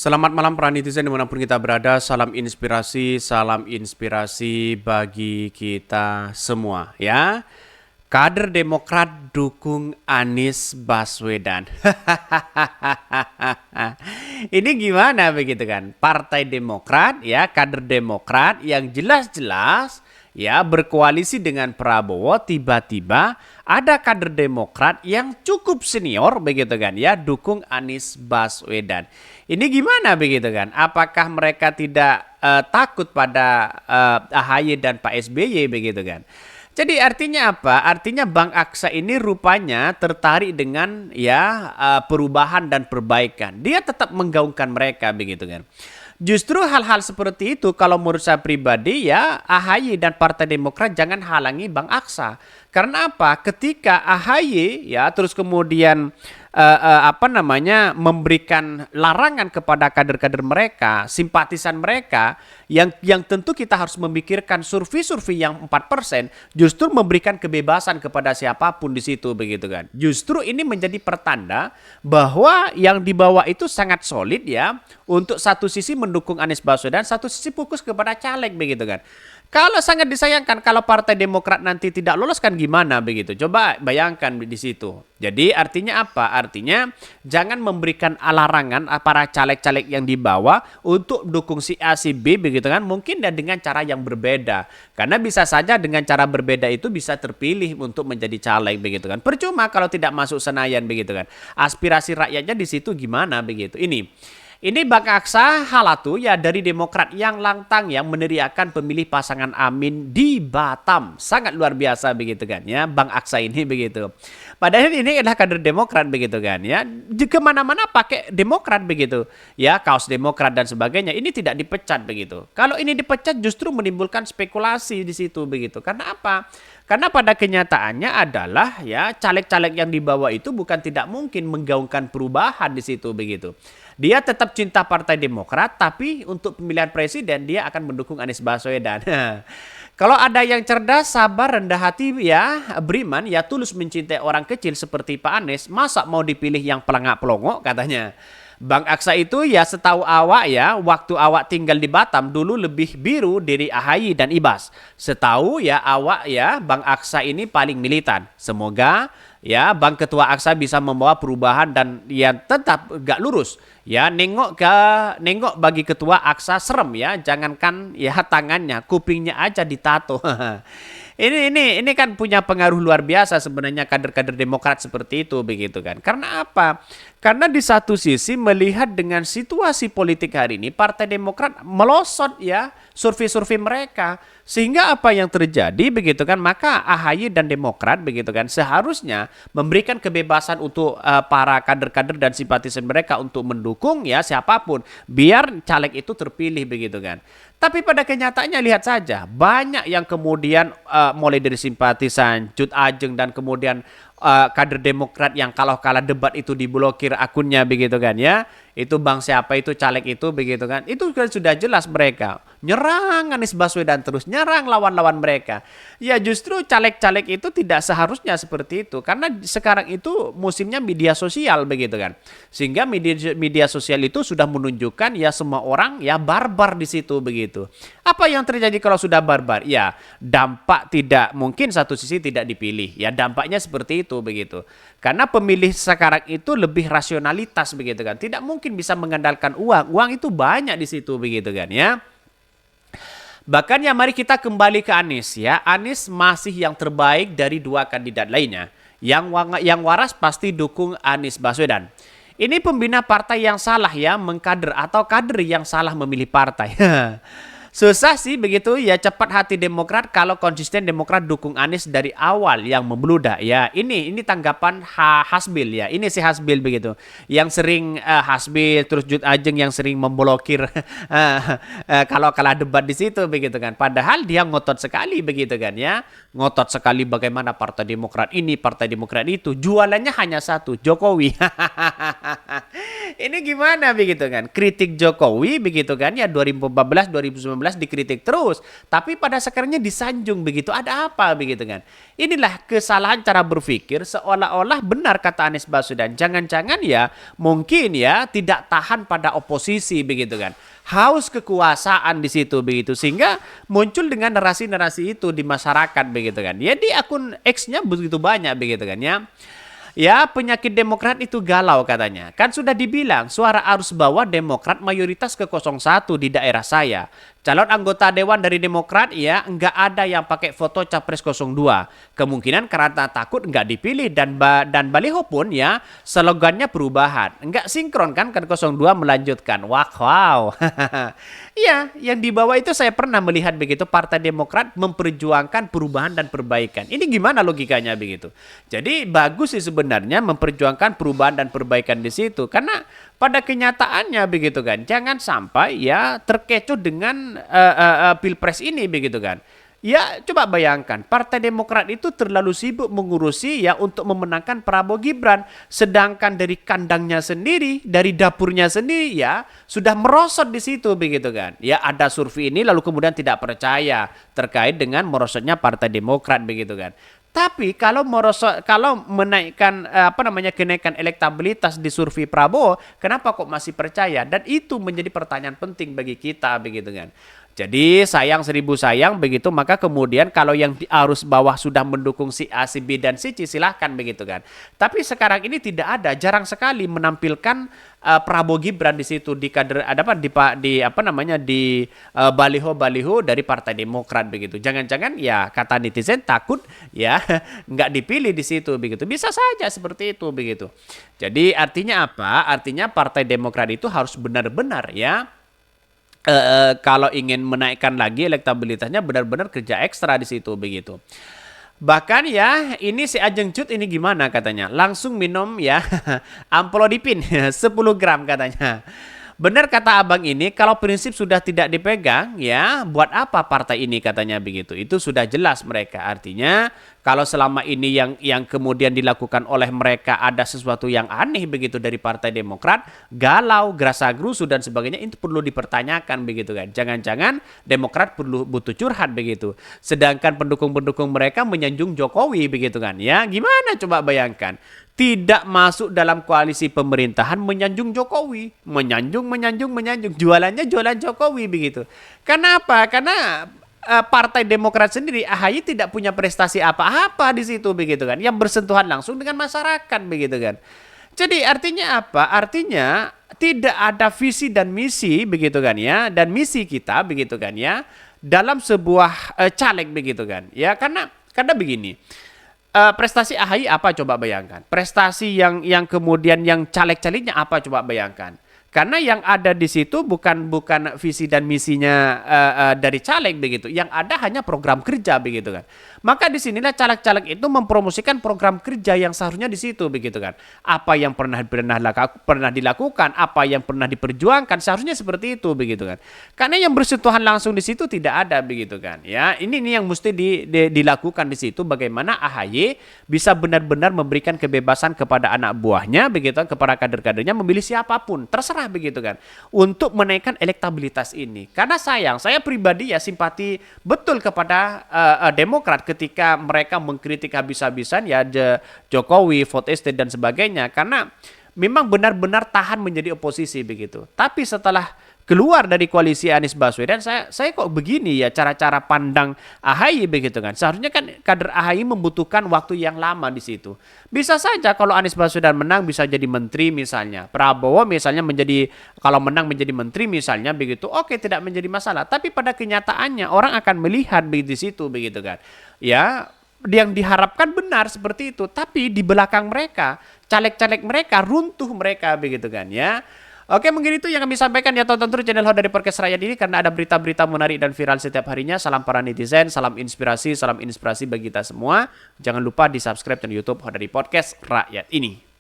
Selamat malam para netizen dimanapun kita berada. Salam inspirasi bagi kita semua ya. Kader Demokrat dukung Anies Baswedan. Ini gimana begitu kan? Partai Demokrat ya, kader Demokrat yang jelas-jelas ya berkoalisi dengan Prabowo, tiba-tiba ada kader Demokrat yang cukup senior begitu kan ya, dukung Anies Baswedan. Ini gimana begitu kan? Apakah mereka tidak takut pada AHY dan Pak SBY begitu kan? Jadi artinya apa? Artinya Bang Aksa ini rupanya tertarik dengan ya perubahan dan perbaikan. Dia tetap menggaungkan mereka begitu kan. Justru hal-hal seperti itu kalau menurut saya pribadi ya AHY dan Partai Demokrat jangan halangi Bang Aksa. Karena apa? Ketika AHY ya terus kemudian memberikan larangan kepada kader-kader mereka, simpatisan mereka yang tentu kita harus memikirkan survei-survei yang 4% justru memberikan kebebasan kepada siapapun di situ begitu kan. Justru ini menjadi pertanda bahwa yang dibawa itu sangat solid ya, untuk satu sisi mendukung Anies Baswedan, satu sisi fokus kepada caleg begitu kan. Kalau sangat disayangkan kalau Partai Demokrat nanti tidak lolos kan gimana begitu. Coba bayangkan di situ. Jadi artinya apa? Artinya jangan memberikan larangan para caleg-caleg yang dibawa untuk dukung si A si B begitu kan. Mungkin dengan cara yang berbeda. Karena bisa saja dengan cara berbeda itu bisa terpilih untuk menjadi caleg begitu kan. Percuma kalau tidak masuk Senayan begitu kan. Aspirasi rakyatnya di situ gimana begitu. Ini Bang Aksa Halatu ya dari Demokrat yang lantang yang meneriakan pemilih pasangan Amin di Batam. Sangat luar biasa begitu kan ya Bang Aksa ini begitu. Padahal ini adalah kader Demokrat begitu kan ya. Kemana-mana pakai Demokrat begitu. Ya kaos Demokrat dan sebagainya. Ini tidak dipecat begitu. Kalau ini dipecat justru menimbulkan spekulasi di situ begitu. Karena apa? Karena pada kenyataannya adalah ya caleg-caleg yang dibawa itu bukan tidak mungkin menggaungkan perubahan di situ begitu. Dia tetap cinta Partai Demokrat, tapi untuk pemilihan presiden dia akan mendukung Anies Baswedan. Kalau ada yang cerdas, sabar, rendah hati ya, beriman, ya tulus mencintai orang kecil seperti Pak Anies, masa mau dipilih yang pelangak-pelongok katanya. Bang Aksa itu ya setahu awak ya, waktu awak tinggal di Batam dulu lebih biru dari AHY dan Ibas. Setahu ya awak ya, Bang Aksa ini paling militan. Semoga ya Bang Ketua Aksa bisa membawa perubahan dan ya tetap gak lurus. Ya nengok bagi Ketua Aksa serem ya, jangankan ya tangannya, kupingnya aja ditato. Ini kan punya pengaruh luar biasa sebenarnya kader-kader Demokrat seperti itu begitu kan. Karena apa? Karena di satu sisi melihat dengan situasi politik hari ini Partai Demokrat melosot ya survei-survei mereka. Sehingga apa yang terjadi begitu kan, maka AHY dan Demokrat begitu kan seharusnya memberikan kebebasan untuk para kader-kader dan simpatisan mereka untuk mendukung ya siapapun biar caleg itu terpilih begitu kan. Tapi pada kenyataannya lihat saja banyak yang kemudian mulai dari simpatisan Cut Ajeng dan kemudian kader Demokrat yang kalau kalah debat itu diblokir akunnya begitu kan ya. Itu bang siapa itu caleg itu begitu kan. Itu kan sudah jelas mereka nyerang Anies Baswedan terus, nyerang lawan-lawan mereka. Ya justru caleg-caleg itu tidak seharusnya seperti itu. Karena sekarang itu musimnya media sosial begitu kan. Sehingga media sosial itu sudah menunjukkan ya semua orang ya barbar di situ begitu. Apa yang terjadi kalau sudah barbar? Ya dampak tidak mungkin satu sisi tidak dipilih. Ya dampaknya seperti itu begitu. Karena pemilih sekarang itu lebih rasionalitas begitu kan. Tidak mungkin bisa mengandalkan uang. Uang itu banyak di situ begitu kan ya. Bahkan ya mari kita kembali ke Anies ya. Anies masih yang terbaik dari dua kandidat lainnya. Yang waras pasti dukung Anies Baswedan. Ini pembina partai yang salah ya mengkader atau kader yang salah memilih partai. Susah sih begitu ya, cepat hati Demokrat kalau konsisten Demokrat dukung Anies dari awal yang membludak ya. Ini tanggapan Hasbil ya. Ini si Hasbil begitu. Yang sering Hasbil terus Cut Ajeng yang sering memblokir kalau kalah debat di situ begitu kan. Padahal dia ngotot sekali begitu kan ya. Ngotot sekali bagaimana Partai Demokrat ini, Partai Demokrat itu. Jualannya hanya satu, Jokowi. Ini gimana begitu kan? Kritik Jokowi begitu kan ya 2014 2019 dikritik terus, tapi pada sekarangnya disanjung begitu. Ada apa begitu kan? Inilah kesalahan cara berpikir seolah-olah benar kata Anies Baswedan. Jangan-jangan ya mungkin ya tidak tahan pada oposisi begitu kan. Haus kekuasaan di situ begitu sehingga muncul dengan narasi-narasi itu di masyarakat begitu kan. Ya di akun X-nya begitu banyak begitu kan ya. Ya, penyakit Demokrat itu galau katanya. Kan sudah dibilang, suara arus bawah Demokrat mayoritas ke 01 di daerah saya. Calon anggota Dewan dari Demokrat ya nggak ada yang pakai foto Capres 02. Kemungkinan karena takut nggak dipilih dan baliho pun ya slogannya perubahan. Nggak sinkron kan 02 melanjutkan. Wah, wow. Iya, yang di bawah itu saya pernah melihat begitu Partai Demokrat memperjuangkan perubahan dan perbaikan. Ini gimana logikanya begitu? Jadi bagus sih sebenarnya memperjuangkan perubahan dan perbaikan di situ karena pada kenyataannya begitu kan. Jangan sampai ya terkecoh dengan Pilpres ini begitu kan. Ya coba bayangkan Partai Demokrat itu terlalu sibuk mengurusi ya untuk memenangkan Prabowo Gibran. Sedangkan dari kandangnya sendiri, dari dapurnya sendiri ya sudah merosot di situ begitu kan. Ya ada survei ini lalu kemudian tidak percaya terkait dengan merosotnya Partai Demokrat begitu kan. Tapi kalau menaikkan kenaikan elektabilitas di survei Prabowo, kenapa kok masih percaya? Dan itu menjadi pertanyaan penting bagi kita begitu kan. Jadi sayang seribu sayang begitu maka kemudian kalau yang di arus bawah sudah mendukung si A, si B dan si C silahkan begitu kan. Tapi sekarang ini tidak ada, jarang sekali menampilkan Prabowo Gibran di situ di kader di baliho-baliho dari Partai Demokrat begitu. Jangan-jangan ya kata netizen takut ya nggak dipilih di situ begitu. Bisa saja seperti itu begitu. Jadi artinya apa? Artinya Partai Demokrat itu harus benar-benar ya kalau ingin menaikkan lagi elektabilitasnya benar-benar kerja ekstra di situ begitu. Bahkan ya ini si Ajeng Cut ini gimana katanya langsung minum ya amplodipin 10 gram katanya. Benar kata abang ini kalau prinsip sudah tidak dipegang ya buat apa partai ini katanya begitu. Itu sudah jelas mereka artinya kalau selama ini yang kemudian dilakukan oleh mereka ada sesuatu yang aneh begitu dari Partai Demokrat, galau, gerasa-gerusu dan sebagainya itu perlu dipertanyakan begitu kan. Jangan-jangan Demokrat butuh curhat begitu. Sedangkan pendukung-pendukung mereka menyanjung Jokowi begitu kan. Ya, gimana coba bayangkan. Tidak masuk dalam koalisi pemerintahan menyanjung Jokowi. Menyanjung. Jualannya jualan Jokowi begitu. Kenapa? Karena Partai Demokrat sendiri AHY tidak punya prestasi apa-apa di situ begitu kan yang bersentuhan langsung dengan masyarakat begitu kan. Jadi artinya apa? Artinya tidak ada visi dan misi begitu kan ya dan misi kita begitu kan ya dalam sebuah caleg begitu kan. Ya karena begini. Prestasi AHY apa coba bayangkan? Prestasi yang kemudian yang caleg-calegnya apa coba bayangkan? Karena yang ada di situ bukan visi dan misinya dari caleg begitu. Yang ada hanya program kerja begitu kan. Maka disinilah caleg-caleg itu mempromosikan program kerja yang seharusnya di situ begitu kan. Apa yang pernah dilakukan, apa yang pernah diperjuangkan seharusnya seperti itu begitu kan. Karena yang bersentuhan langsung di situ tidak ada begitu kan. Ya, ini yang mesti dilakukan di situ bagaimana AHY bisa benar-benar memberikan kebebasan kepada anak buahnya begitu kan, kepada kader-kadernya memilih siapapun, terserah begitu kan untuk menaikkan elektabilitas ini. Karena saya pribadi ya simpati betul kepada Demokrat ketika mereka mengkritik habis-habisan ya Jokowi, vote estate dan sebagainya karena memang benar-benar tahan menjadi oposisi begitu. Tapi setelah keluar dari koalisi Anies Baswedan saya kok begini ya cara-cara pandang AHY begitu kan. Seharusnya kan kader AHY membutuhkan waktu yang lama di situ. Bisa saja kalau Anies Baswedan menang bisa jadi menteri misalnya. Prabowo misalnya kalau menang menjadi menteri misalnya begitu. Oke, tidak menjadi masalah. Tapi pada kenyataannya orang akan melihat di situ begitu kan. Ya, yang diharapkan benar seperti itu. Tapi di belakang mereka, caleg-caleg mereka runtuh mereka begitu kan ya. Oke, mungkin itu yang kami sampaikan ya. Tonton terus channel Hot dari Podcast Rakyat ini karena ada berita-berita menarik dan viral setiap harinya. Salam para netizen, salam inspirasi bagi kita semua. Jangan lupa di subscribe channel YouTube Hot dari Podcast Rakyat ini.